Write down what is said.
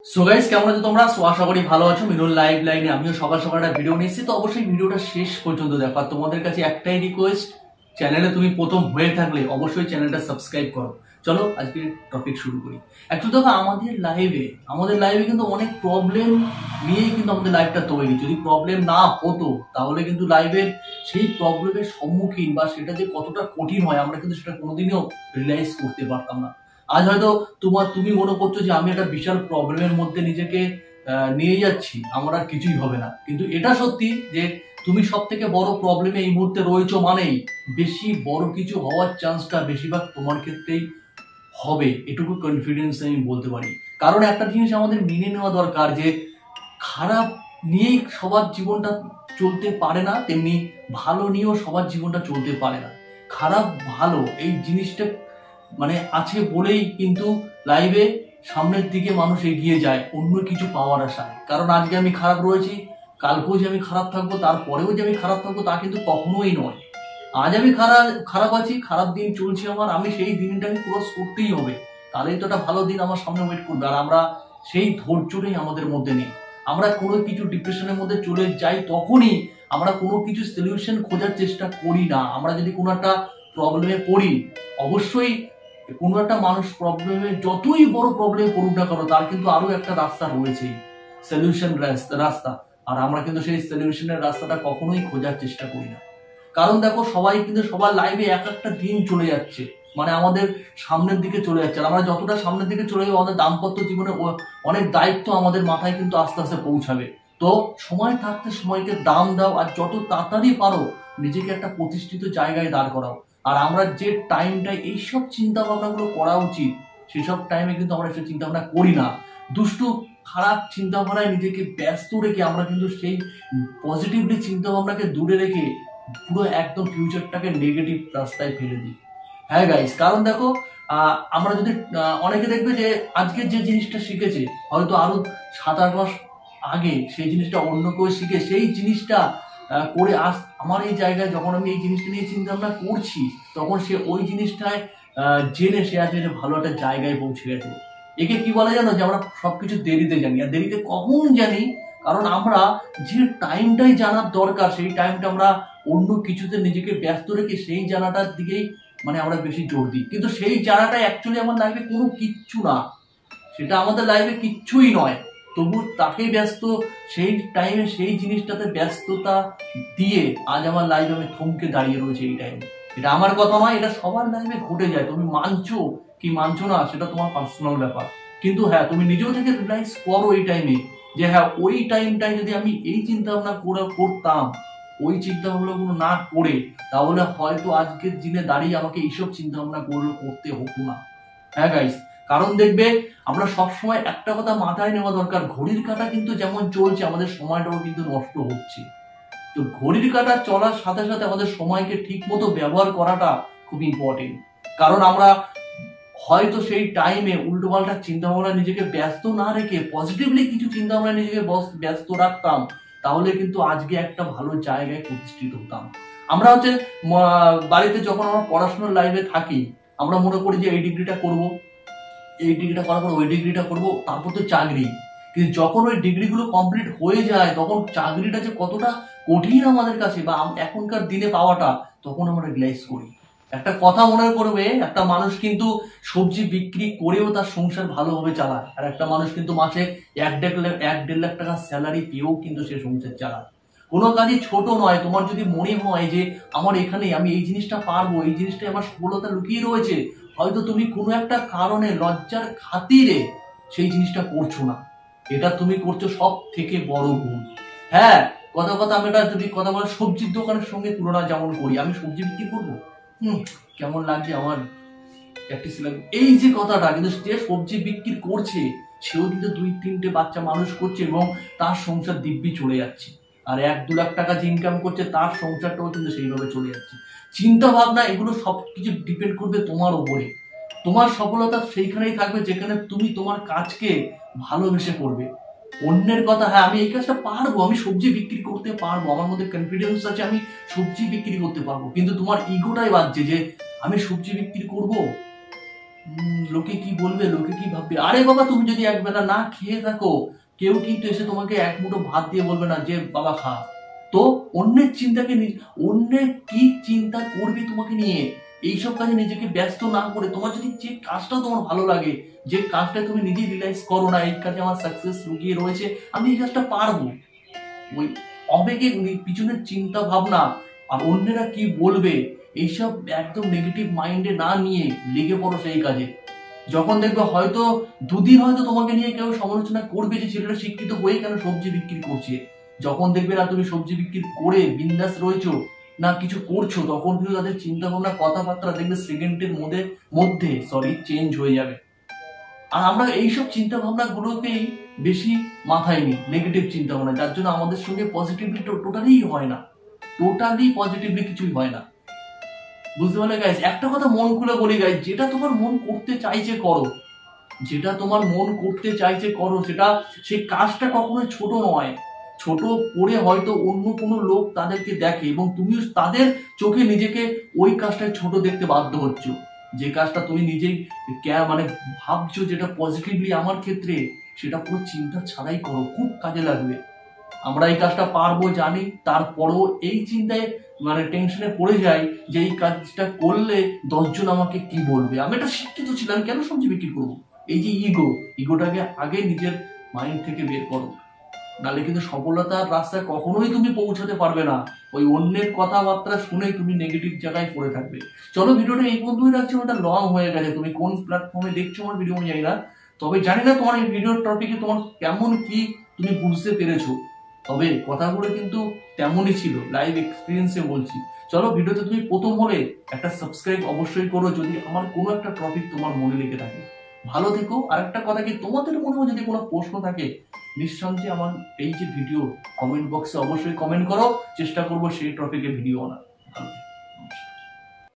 So guys, কেমন আছো তোমরা? আশা করি ভালো আছো। মিরর লাইভ লাইনে আমিও সকাল সকাল একটা ভিডিও নিয়েছি, তো অবশ্যই ভিডিওটা শেষ পর্যন্ত দেখো। আর তোমাদের কাছে একটাই রিকোয়েস্ট, চ্যানেলে তুমি প্রথম হয়ে থাকলে অবশ্যই চ্যানেলটা সাবস্ক্রাইব করো। চলো আজকে টপিক শুরু করি। অ্যাকচুয়ালি দেখো, আমাদের লাইভে কিন্তু অনেক প্রবলেম নিয়েই কিন্তু আমাদের লাইভটা তৈরি। যদি প্রবলেম না হতো তাহলে কিন্তু লাইভের সেই প্রবলেমের সম্মুখীন বা সেটা যে কতটা কঠিন হয় আমরা কিন্তু সেটা কোনোদিনও রিয়েলাইজ করতে পারতাম না। আজ হয়তো তুমি মনে করছো যে আমি একটা বিশাল প্রবলেমের মধ্যে নিজেকে নিয়ে যাচ্ছি, আমার আর কিছুই হবে না। কিন্তু এটা সত্যি যে তুমি সব থেকে বড় প্রবলেমে এই মুহূর্তে রয়েছো, মানেই বেশি বড় কিছু হওয়ার চান্সটা বেশিরভাগ তোমার ক্ষেত্রেই হবে, এটুকু কনফিডেন্স আমি বলতে পারি। কারণ একটা জিনিস আমাদের মেনে নেওয়া দরকার যে খারাপ নিয়েই সবার জীবনটা চলতে পারে না, তেমনি ভালো নিয়েও সবার জীবনটা চলতে পারে না। খারাপ ভালো এই জিনিসটা মানে আছে বলেই কিন্তু লাইভে সামনের দিকে মানুষ এগিয়ে যায় অন্য কিছু পাওয়ার আশায়। কারণ আজকে আমি খারাপ রয়েছি, কালকেও যে আমি খারাপ থাকবো, তারপরেও যে আমি খারাপ থাকবো তা কিন্তু কখনোই নয়। আজ আমি খারাপ আছি, খারাপ দিন চলছে আমার, আমি সেই দিনটাকে ক্রস করতেই হবে, তাহলেই তো একটা ভালো দিন আমার সামনে ওয়েট করবে। আর আমরা সেই ধৈর্যটাই আমাদের মধ্যে নেই। আমরা কোনো কিছু ডিপ্রেশনের মধ্যে চলে যাই তখনই আমরা কোনো কিছু সলিউশন খোঁজার চেষ্টা করি না। আমরা যদি কোনো একটা প্রবলেমে পড়ি, অবশ্যই কোনো একটা মানুষ প্রবলেমে যতই বড় প্রবলেমে পড়ুক না কেন, তার কিন্তু আরো একটা রাস্তা রয়েছে, সলিউশন রাস্তা। আর আমরা কিন্তু সেই সলিউশনের রাস্তাটা কখনোই খোঁজার চেষ্টা করি না। কারণ দেখো, সবাই কিন্তু সবার লাইফে এক একটা দিন চলে যাচ্ছে, মানে আমাদের সামনের দিকে চলে যাচ্ছে। আর আমরা যতটা সামনের দিকে চলে যাবো, আমাদের দাম্পত্য জীবনে অনেক দায়িত্ব আমাদের মাথায় কিন্তু আস্তে আস্তে পৌঁছাবে। তো সময় থাকতে সময়কে দাম দাও, আর যত তাড়াতাড়ি পারো নিজেকে একটা প্রতিষ্ঠিত জায়গায় দাঁড় করাও। আর আমরা যে টাইমটায় এইসব চিন্তা ভাবনাগুলো করা উচিত, সেসব টাইমে কিন্তু আমরা এসব চিন্তা ভাবনা করি না। দুষ্টু খারাপ চিন্তা ভাবনায় নিজেকে ব্যস্ত রেখে আমরা কিন্তু সেই পজিটিভলি চিন্তা ভাবনাকে দূরে রেখে পুরো একদম ফিউচারটাকে নেগেটিভ রাস্তায় ফেলে দিই। হ্যাঁ গাইস, কারণ দেখো, আমরা যদি অনেকে দেখবে যে আজকে যে জিনিসটা শিখেছে, হয়তো আরো 7-8 মাস আগে সেই জিনিসটা অন্য কেউ শিখে সেই জিনিসটা করে আমার এই জায়গায় যখন আমি এই জিনিসটা নিয়ে চিন্তা ভাবনা করছি, তখন সে ওই জিনিসটায় জেনে সে আজকে ভালো একটা জায়গায় পৌঁছে গেছে। একে কি বলে জানো? যে আমরা সবকিছু দেরিতে জানি। আর দেরিতে কখন জানি? কারণ আমরা যে টাইমটাই জানার দরকার, সেই টাইমটা আমরা অন্য কিছুতে নিজেকে ব্যস্ত রেখে সেই জানাটার দিকেই মানে আমরা বেশি জোর দিই। কিন্তু সেই জানাটা অ্যাকচুয়ালি আমার লাইফে কোনো কিচ্ছু না, সেটা আমাদের লাইফে কিচ্ছুই নয়। তবু তাকে ব্যস্ত, সেই টাইমে সেই জিনিসটাতে ব্যস্ততা দিয়ে আজ আমার লাইফে আমি থমকে দাঁড়িয়ে রয়েছে এই টাইমে। এটা আমার কথা নয়, এটা সবার লাইফে ঘটে যায়। তুমি মানছো কি মানছো না সেটা তোমার পার্সোনাল ব্যাপার। কিন্তু হ্যাঁ, তুমি নিজেও থেকে রিলাইজ করো এই টাইমে যে হ্যাঁ, ওই টাইমটাই যদি আমি এই চিন্তা ভাবনা করতাম, ওই চিন্তা ভাবনাগুলো না করে, তাহলে হয়তো আজকের দিনে দাঁড়িয়ে আমাকে এইসব চিন্তা ভাবনা করতে হতো না। হ্যাঁ গাইস, কারণ দেখবে আমরা সবসময় একটা কথা মাথায় নেওয়া দরকার, ঘড়ির কাঁটা কিন্তু যেমন চলছে, আমাদের সময়টাও কিন্তু নষ্ট হচ্ছে। তো ঘড়ির কাঁটা চলার সাথে সাথে আমাদের সময়কে ঠিক মতো ব্যবহার করাটা খুব ইম্পর্টেন্ট। কারণ আমরা হয়তো সেই টাইমে উল্টোপাল্টা চিন্তা ভাবনা নিজেকে ব্যস্ত না রেখে পজিটিভলি কিছু চিন্তা ভাবনা নিজেকে ব্যস্ত রাখতাম, তাহলে কিন্তু আজকে একটা ভালো জায়গায় প্রতিষ্ঠিত হতাম। আমরা হচ্ছে বাড়িতে যখন আমরা পড়াশোনার লাইফে থাকি, আমরা মনে করি যে এই ডিগ্রিটা করব, এই ডিগ্রিটা করার পর ওই ডিগ্রিটা করব, তারপর তো চাকরি। কিন্তু যখন ওই ডিগ্রিগুলো কমপ্লিট হয়ে যায়, তখন চাকরিটা যে কতটা কঠিন আমাদের কাছে বা এখনকার দিনে পাওয়াটা, তখন আমরা রিয়েলাইজ করি। একটা কথা মনে করবে, একটা মানুষ কিন্তু সবজি বিক্রি করেও তার সংসার ভালোভাবে চালায়, আর একটা মানুষ কিন্তু মাসে 1-1.5 লাখ টাকা স্যালারি পেয়েও কিন্তু সে সংসার চালায়। কোনো কাজই ছোট নয়। তোমার যদি মনে হয় যে আমার এখানে আমি এই জিনিসটা পারবো, এই জিনিসটাই আমার সফলতা লুকিয়ে রয়েছে, হয়তো তুমি কোনো একটা কারণে লজ্জার খাতিরে সেই জিনিসটা করছো না। এটা তুমি করছো সব থেকে বড় ভুল। হ্যাঁ, কথা কথা আমি এটা যদি কথা বলে সবজির দোকানের সঙ্গে তুলনা যেমন করি, আমি সবজি বিক্রি করবো, কেমন লাগছে আমার, প্র্যাকটিস লাগবে, এই যে কথাটা। কিন্তু যে সবজি বিক্রি করছে সেও কিন্তু 2-3টে বাচ্চা মানুষ করছে এবং তার সংসার দিব্যি চলে যাচ্ছে। আর 1-2 লাখ টাকা যে ইনকাম করছে, তার সংসারটাও কিন্তু সেইভাবে চলে যাচ্ছে। চিন্তা ভাবনা এগুলো সবকিছু ডিপেন্ড করবে তোমার উপরে। তোমার সফলতা সেইখানেই থাকবে যেখানে তুমি তোমার কাজকে ভালোবেসে করবে। অন্যের কথা, হ্যাঁ আমি এই কাজটা পারবো, আমি সবজি বিক্রি করতে পারবো, আমার মধ্যে কনফিডেন্স আছে, আমি সবজি বিক্রি করতে পারবো, কিন্তু তোমার ইগোটাই বাজছে যে আমি সবজি বিক্রি করব, লোকে কি বলবে, লোকে কি ভাববে। আরে বাবা, তুমি যদি একবেলা না খেয়ে থাকো, কেউ কিন্তু এসে তোমাকে এক মুঠো ভাত দিয়ে বলবে না যে বাবা খা। তো অন্যের চিন্তাকে, অন্যের কি চিন্তা করবে তোমাকে নিয়ে, এইসব কাজে নিজেকে ব্যস্ত না করে, তোমার যদি যে কাজটা তোমার ভালো লাগে, যে কাজটা তুমি নিজেই রিয়েলাইজ করো না এই কাজে আমার সাকসেস লুকিয়ে রয়েছে, আমি এই কাজটা পারবো, ওই আবেগের পিছনের চিন্তা ভাবনা আর অন্যেরা কি বলবে এইসব একদম নেগেটিভ মাইন্ডে না নিয়ে লেগে পড়ো সেই কাজে। যখন দেখবে হয়তো দুদিন হয়তো তোমাকে নিয়ে কেউ সমালোচনা করবে যে ছেলেটা শিক্ষিত হয়ে কেন সবজি বিক্রি করছে, যখন দেখবে না তুমি সবজি বিক্রি করে বিন্দাস রয়েছো, না কিছু করছো, তখন কিন্তু তাদের চিন্তা ভাবনা কথাবার্তা দেখবে সেকেন্ডের মধ্যে চেঞ্জ হয়ে যাবে। আর আমরা এইসব চিন্তা ভাবনা গুলোকেই বেশি মাথায় নিই, নেগেটিভ চিন্তা ভাবনা, যার জন্য আমাদের সঙ্গে পজিটিভলি টোটালি হয় না, টোটালি পজিটিভলি কিছুই হয় না। বুঝতে পারলে গাইস? একটা কথা মন খুলে বলি গাইস, যেটা তোমার মন করতে চাইছে করো, যেটা তোমার মন করতে চাইছে করো, সেটা সেই কাজটা কখনোই ছোট নয়। ছোট করে হয়তো অন্য কোনো লোক তাদেরকে দেখে এবং তুমিও তাদের চোখে নিজেকে ওই কাজটায় ছোট দেখতে বাধ্য হচ্ছ। যে কাজটা তুমি নিজেই মানে ভাবছো যেটা পজিটিভলি আমার ক্ষেত্রে, সেটা পুরো চিন্তা ছাড়াই করো, খুব কাজে লাগবে। আমরা এই কাজটা পারবো জানি, তারপরও এই চিন্তায় মানে টেনশনে পড়ে যাই যে এই কাজটা করলে 10 জন আমাকে কি বলবে, আমি একটা শিক্ষিত ছিলাম কেন সবজি বিক্রি করবো। এই যে ইগোটাকে আগে নিজের মাইন্ড থেকে বের করো, নাহলে কিন্তু সফলতার রাস্তায় কখনোই তুমি পৌঁছাতে পারবে না। ওই অন্যের কথাবার্তা শুনে তুমি নেগেটিভ জায়গায় পড়ে থাকবে। চলো, ভিডিওটা এই পর্যন্তই রাখছি, ওটা লং হয়ে গেছে। তুমি কোন প্ল্যাটফর্মে দেখছো আমার ভিডিও জানি না, তবে জানি না তোমার এই ভিডিওর টপিকে তোমার কেমন কি তুমি বুঝতে পেরেছো, তবে কথাগুলো কিন্তু তেমনই ছিল, লাইভ এক্সপিরিয়েন্সে বলছি। চলো, ভিডিওতে তুমি প্রথম হলে একটা সাবস্ক্রাইব অবশ্যই করো যদি আমার কোনো একটা টপিক তোমার মনে লেগে থাকে। ভালো থেকো। আর একটা কথা কি, তোমাদের মনে যদি কোনো প্রশ্ন থাকে নিঃসন্দেহে আমার এই যে ভিডিও কমেন্ট বক্সে অবশ্যই কমেন্ট করো, চেষ্টা করবো সেই টপিকে ভিডিও আনার। ভালো থেকো।